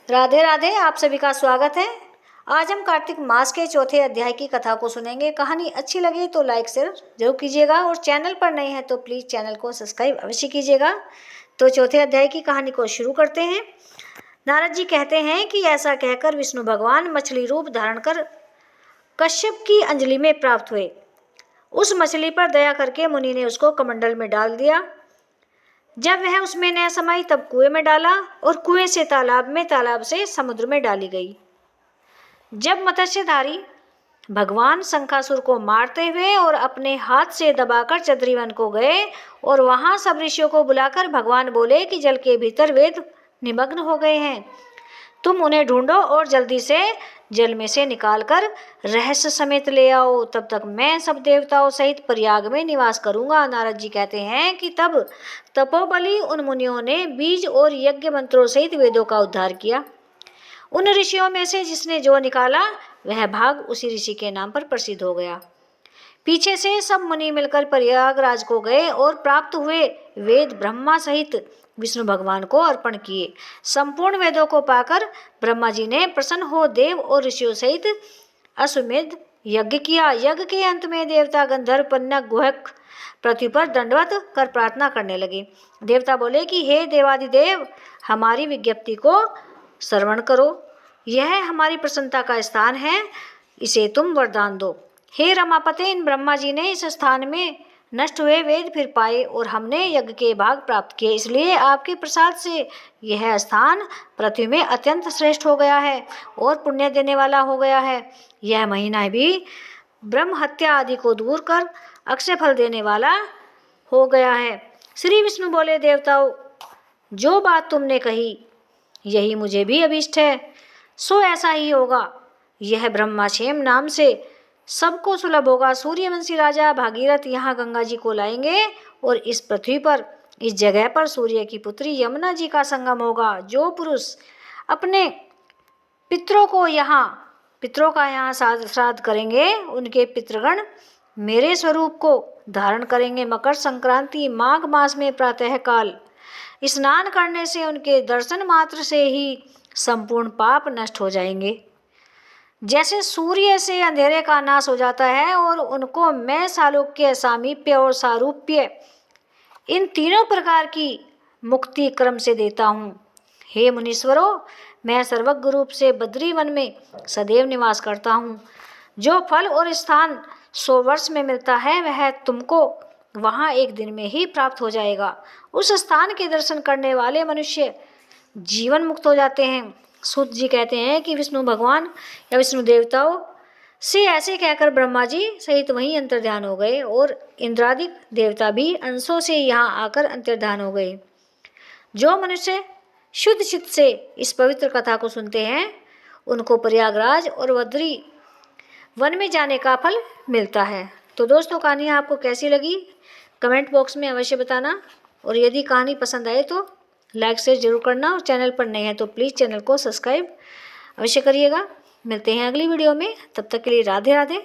राधे राधे। आप सभी का स्वागत है। आज हम कार्तिक मास के चौथे अध्याय की कथा को सुनेंगे। कहानी अच्छी लगी तो लाइक शेयर जरूर कीजिएगा और चैनल पर नए हैं तो प्लीज़ चैनल को सब्सक्राइब अवश्य कीजिएगा। तो चौथे अध्याय की कहानी को शुरू करते हैं। नारद जी कहते हैं कि ऐसा कहकर विष्णु भगवान मछली रूप धारण कर कश्यप की अंजलि में प्राप्त हुए। उस मछली पर दया करके मुनि ने उसको कमंडल में डाल दिया। जब वह उसमें न समाई तब कुएं में डाला और कुएं से तालाब में, तालाब से समुद्र में डाली गई। जब मत्स्यधारी भगवान शंखासुर को मारते हुए और अपने हाथ से दबाकर चंद्रीवन को गए और वहां सब ऋषियों को बुलाकर भगवान बोले कि जल के भीतर वेद निमग्न हो गए हैं, तुम उन्हें ढूंढो और जल्दी से जल में से निकालकर रहस्य समेत ले आओ, तब तक मैं सब देवताओं सहित प्रयाग में निवास करूंगा। नारद जी कहते हैं कि तब तपोबली उन मुनियों ने बीज और यज्ञ मंत्रों सहित वेदों का उद्धार किया। उन ऋषियों में से जिसने जो निकाला वह भाग उसी ऋषि के नाम पर प्रसिद्ध हो गया। पीछे से सब मुनि मिलकर प्रयागराज को गए और प्राप्त हुए वेद ब्रह्मा सहित विष्णु भगवान को अर्पण किए। संपूर्ण वेदों को पाकर ब्रह्मा जी ने प्रसन्न हो देव और ऋषियों सहित अश्वमेध यज्ञ किया। यज्ञ के अंत में देवता गंधर्व पन्नग गुहक पृथ्वी पर दंडवत कर प्रार्थना करने लगे। देवता बोले कि हे देवादिदेव, हमारी विज्ञप्ति को श्रवण करो, यह हमारी प्रसन्नता का स्थान है, इसे तुम वरदान दो। हे रमापते, इन ब्रह्मा जी ने इस स्थान में नष्ट हुए वेद फिर पाए और हमने यज्ञ के भाग प्राप्त किए, इसलिए आपके प्रसाद से यह स्थान पृथ्वी में अत्यंत श्रेष्ठ हो गया है और पुण्य देने वाला हो गया है। यह महीना भी ब्रह्म हत्या आदि को दूर कर अक्षय फल देने वाला हो गया है। श्री विष्णु बोले, देवताओं, जो बात तुमने कही यही मुझे भी अभीष्ट है, सो ऐसा ही होगा। यह ब्रह्माक्षेम नाम से सबको सुलभ होगा। सूर्यवंशी राजा भागीरथ यहाँ गंगा जी को लाएंगे और इस पृथ्वी पर, इस जगह पर सूर्य की पुत्री यमुना जी का संगम होगा। जो पुरुष अपने पितरों का यहाँ श्राद्ध करेंगे, उनके पितृगण मेरे स्वरूप को धारण करेंगे। मकर संक्रांति माघ मास में प्रातः काल स्नान करने से उनके दर्शन मात्र से ही संपूर्ण पाप नष्ट हो जाएंगे। जैसे सूर्य से अंधेरे का नाश हो जाता है और उनको मैं सालोक्य, सामीप्य और सारूप्य, इन तीनों प्रकार की मुक्ति क्रम से देता हूँ। हे मुनीश्वरों, मैं सर्वज्ञ रूप से बद्री वन में सदैव निवास करता हूँ। जो फल और स्थान 100 वर्ष में मिलता है वह तुमको वहाँ एक दिन में ही प्राप्त हो जाएगा। उस स्थान के दर्शन करने वाले मनुष्य जीवन मुक्त हो जाते हैं। सूत जी कहते हैं कि विष्णु भगवान या विष्णु देवताओं से ऐसे कहकर ब्रह्मा जी सहित वहीं अंतर्ध्यान हो गए और इंद्रादिक देवता भी अंशों से यहाँ आकर अंतर्ध्यान हो गए। जो मनुष्य शुद्ध चित्त से इस पवित्र कथा को सुनते हैं उनको प्रयागराज और बद्री वन में जाने का फल मिलता है। तो दोस्तों, कहानी आपको कैसी लगी कमेंट बॉक्स में अवश्य बताना और यदि कहानी पसंद आए तो लाइक शेयर जरूर करना और चैनल पर नए हैं तो प्लीज़ चैनल को सब्सक्राइब अवश्य करिएगा। मिलते हैं अगली वीडियो में, तब तक के लिए राधे राधे।